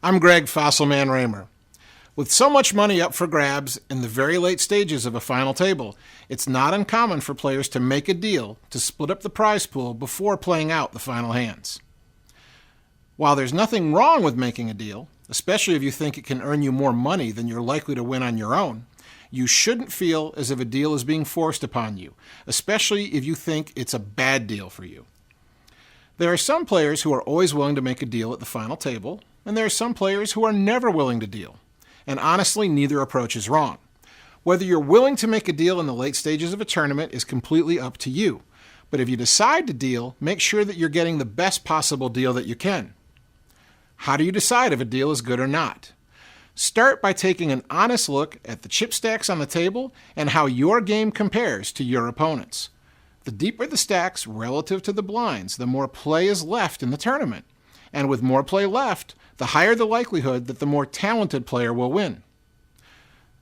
I'm Greg Fossilman Raymer. With so much money up for grabs in the very late stages of a final table, it's not uncommon for players to make a deal to split up the prize pool before playing out the final hands. While there's nothing wrong with making a deal, especially if you think it can earn you more money than you're likely to win on your own, you shouldn't feel as if a deal is being forced upon you, especially if you think it's a bad deal for you. There are some players who are always willing to make a deal at the final table, and there are some players who are never willing to deal. And honestly, neither approach is wrong. Whether you're willing to make a deal in the late stages of a tournament is completely up to you. But if you decide to deal, make sure that you're getting the best possible deal that you can. How do you decide if a deal is good or not? Start by taking an honest look at the chip stacks on the table and how your game compares to your opponent's. The deeper the stacks relative to the blinds, the more play is left in the tournament. And with more play left, the higher the likelihood that the more talented player will win.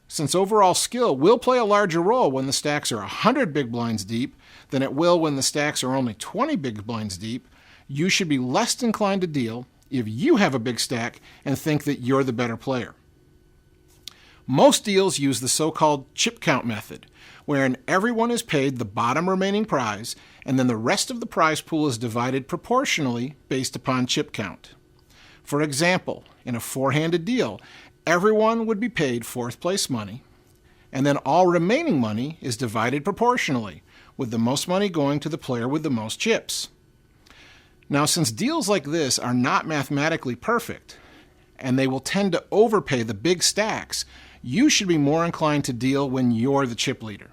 Since overall skill will play a larger role when the stacks are 100 big blinds deep than it will when the stacks are only 20 big blinds deep, you should be less inclined to deal if you have a big stack and think that you're the better player. Most deals use the so-called chip count method, wherein everyone is paid the bottom remaining prize, and then the rest of the prize pool is divided proportionally based upon chip count. For example, in a four-handed deal, everyone would be paid fourth place money, and then all remaining money is divided proportionally, with the most money going to the player with the most chips. Now, since deals like this are not mathematically perfect, and they will tend to overpay the big stacks, you should be more inclined to deal when you're the chip leader.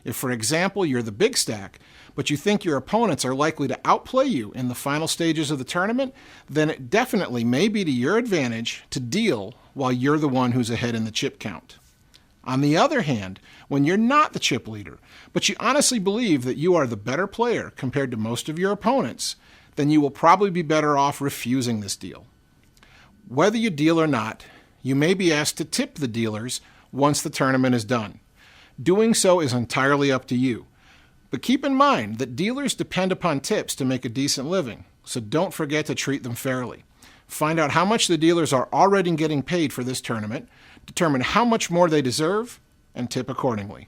If, for example, you're the big stack, but you think your opponents are likely to outplay you in the final stages of the tournament, then it definitely may be to your advantage to deal while you're the one who's ahead in the chip count. On the other hand, when you're not the chip leader, but you honestly believe that you are the better player compared to most of your opponents, then you will probably be better off refusing this deal. Whether you deal or not, you may be asked to tip the dealers once the tournament is done. Doing so is entirely up to you. But keep in mind that dealers depend upon tips to make a decent living, so don't forget to treat them fairly. Find out how much the dealers are already getting paid for this tournament, determine how much more they deserve, and tip accordingly.